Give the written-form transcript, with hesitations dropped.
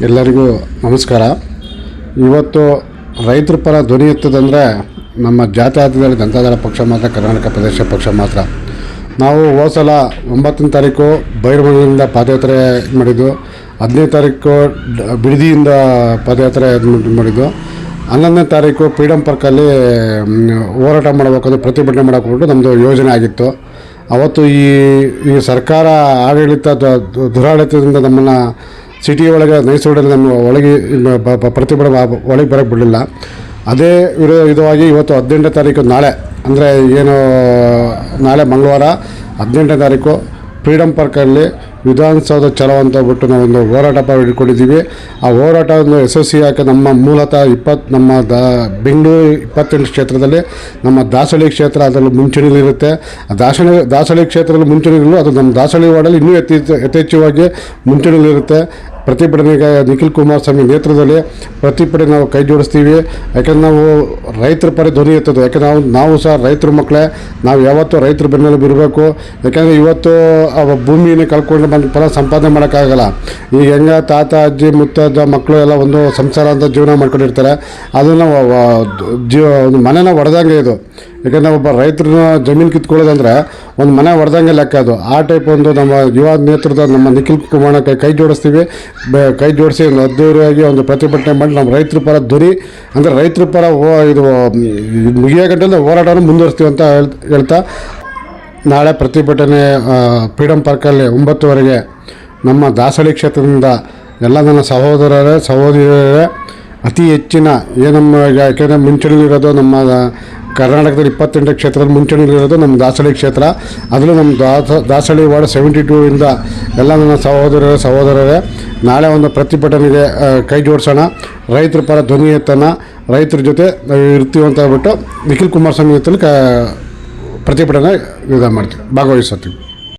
ಎಲ್ಲರಿಗೂ ನಮಸ್ಕಾರ. ಇವತ್ತು ರೈತರ ಪರ ಧ್ವನಿ ಎತ್ತದಂದರೆ ನಮ್ಮ ಜಾತ್ಯತೀತ ಜನತಾದಳ ಪಕ್ಷ ಮಾತ್ರ, ಕರ್ನಾಟಕ ಪ್ರದೇಶ ಪಕ್ಷ ಮಾತ್ರ. ನಾವು ಹೋದ ಸಲ 9ನೇ ತಾರೀಕು ಬೈರಮಂಗಲದಿಂದ ಪಾದಯಾತ್ರೆ ಮಾಡಿದ್ದು, 15ನೇ ತಾರೀಕು ಬಿಡದಿಯಿಂದ ಪಾದಯಾತ್ರೆ ಮಾಡಿದ್ದು, 11ನೇ ತಾರೀಕು ಫ್ರೀಡಮ್ ಪಾರ್ಕಲ್ಲಿ ಹೋರಾಟ ಮಾಡಬೇಕಂದ್ರೆ ಪ್ರತಿಭಟನೆ ಮಾಡೋಕ್ಬಿಟ್ಟು ನಮ್ಮದು ಯೋಜನೆ ಆಗಿತ್ತು. ಅವತ್ತು ಈ ಸರ್ಕಾರ ಆಡಳಿತ ದುರಾಡಳಿತದಿಂದ ನಮ್ಮನ್ನು ಸಿಟಿ ಒಳಗೆ ನೈಸೂರಲ್ಲಿ ನಮ್ಮ ಒಳಗೆ ಪ್ರತಿಭಟನೆ ಒಳಗೆ ಬರೋಕ್ಕೆ ಬಿಡಲಿಲ್ಲ. ಅದೇ ವಿರೋಧವಾಗಿ ಇವತ್ತು 18ನೇ ತಾರೀಕು ನಾಳೆ ಅಂದರೆ ನಾಳೆ ಮಂಗಳವಾರ 18ನೇ ತಾರೀಕು ಫ್ರೀಡಮ್ ಪಾರ್ಕಲ್ಲಿ ವಿಧಾನಸೌಧ ಚಲೋ ಅಂತ ಬಿಟ್ಟು ನಾವೊಂದು ಹೋರಾಟ ಹಿಡ್ಕೊಂಡಿದ್ದೀವಿ. ಆ ಹೋರಾಟವನ್ನು ಯಶಸ್ವಿಯಾಗಿ ನಮ್ಮ ಮೂಲತಃ ನಮ್ಮ ಬೆಂಗಳೂರು 28 ಕ್ಷೇತ್ರದಲ್ಲಿ ನಮ್ಮ ದಾಸಹಳ್ಳಿ ಕ್ಷೇತ್ರ ಅದರಲ್ಲಿ ಮುಂಚೂಣಿಲಿರುತ್ತೆ. ದಾಸಹಳ್ಳಿ ಕ್ಷೇತ್ರದಲ್ಲಿ ಮುಂಚೂಣಿಗಳು ಅದು ನಮ್ಮ ದಾಸಹಳ್ಳಿ ವಾರ್ಡಲ್ಲಿ ಇನ್ನೂ ಯಥೇಚ್ಛವಾಗಿ ಮುಂಚೂಣಿಲಿರುತ್ತೆ. ಪ್ರತಿಭಟನೆಗೆ ನಿಖಿಲ್ ಕುಮಾರಸ್ವಾಮಿ ನೇತೃತ್ವದಲ್ಲಿ ಪ್ರತಿಭಟನೆ ನಾವು ಕೈ ಜೋಡಿಸ್ತೀವಿ. ಯಾಕೆಂದ್ರೆ ನಾವು ರೈತರ ಪರ ಧ್ವನಿ ಎತ್ತೋದು. ಯಾಕೆಂದ್ರೆ ನಾವು ಸಹ ರೈತರ ಮಕ್ಕಳೇ, ನಾವು ಯಾವತ್ತೂ ರೈತರ ಬೆನ್ನೆಲು ಬಿರಬೇಕು. ಯಾಕೆಂದರೆ ಇವತ್ತು ಭೂಮಿಯನ್ನು ಕಳ್ಕೊಂಡು ಬಂದು ಫಲ ಸಂಪಾದನೆ ಮಾಡೋಕ್ಕಾಗಲ್ಲ. ಈಗ ಹೆಂಗೆ ತಾತ ಅಜ್ಜಿ ಮುತ್ತಜ್ಜ ಮಕ್ಕಳು ಎಲ್ಲ ಒಂದು ಸಂಸಾರ ಅಂತ ಜೀವನ ಮಾಡ್ಕೊಂಡಿರ್ತಾರೆ. ಅದನ್ನು ಒಂದು ಮನೆನ ಹೊಡೆದಂಗೆ ಇದು. ಯಾಕೆಂದರೆ ಒಬ್ಬ ರೈತರನ್ನ ಜಮೀನು ಕಿತ್ಕೊಳ್ಳೋದಂದರೆ ಒಂದು ಮನೆ ಹೊಡೆದಂಗೆ ಲೆಕ್ಕ ಅದು. ಆ ಟೈಪ್ ಒಂದು ನಮ್ಮ ಯುವ ನೇತೃತ್ವ ನಮ್ಮ ನಿಖಿಲ್ ಕುಮಾರ್ ಕೈ ಜೋಡಿಸ್ತೀವಿ. ಕೈ ಜೋಡಿಸಿ ಅದ್ದೂರಿಯಾಗಿ ಒಂದು ಪ್ರತಿಭಟನೆ ಮಾಡಿ ನಮ್ಮ ರೈತರ ಪರ ಧ್ವನಿ ಅಂದರೆ ರೈತರ ಪರ ಇದು ಮುಗಿಯೋ ಗಂಟೆ ಹೋರಾಟವನ್ನು ಮುಂದುವರಿಸ್ತೀವಿ ಅಂತ ಹೇಳ್ತಾ, ನಾಳೆ ಪ್ರತಿಭಟನೆ ಫ್ರೀಡಮ್ ಪಾರ್ಕಲ್ಲಿ 9:00ವರೆಗೆ ನಮ್ಮ ದಾಸಹಳ್ಳಿ ಕ್ಷೇತ್ರದಿಂದ ಎಲ್ಲ ನನ್ನ ಸಹೋದರರೇ ಅತಿ ಹೆಚ್ಚಿನ ನಮ್ಮ ಯಾಕೆಂದರೆ ಮುಂಚೂಣಿಲಿರೋದು ನಮ್ಮ ಕರ್ನಾಟಕದಲ್ಲಿ 28 ಕ್ಷೇತ್ರದಲ್ಲಿ ಮುಂಚೂಣಿಲಿರೋದು ನಮ್ಮ ದಾಸಹಳ್ಳಿ ಕ್ಷೇತ್ರ. ಅದರಲ್ಲೂ ನಮ್ಮ ದಾಸಹಳ್ಳಿ ವಾರ್ಡ್ 72 ಇಂದ ಎಲ್ಲ ನನ್ನ ಸಹೋದರರೇ ನಾಳೆ ಒಂದು ಪ್ರತಿಭಟನೆಗೆ ಕೈ ಜೋಡಿಸೋಣ. ರೈತರ ಪರ ಧ್ವನಿ ಎತ್ತೋಣ, ರೈತರ ಜೊತೆ ಇರ್ತೀವಿ ಅಂತ ಹೇಳ್ಬಿಟ್ಟು ನಿಖಿಲ್ ಕುಮಾರಸ್ವಾಮಿ ಜೊತೆ ಪ್ರತಿಭಟನೆ ಭಾಗವಹಿಸ್ತೀವಿ.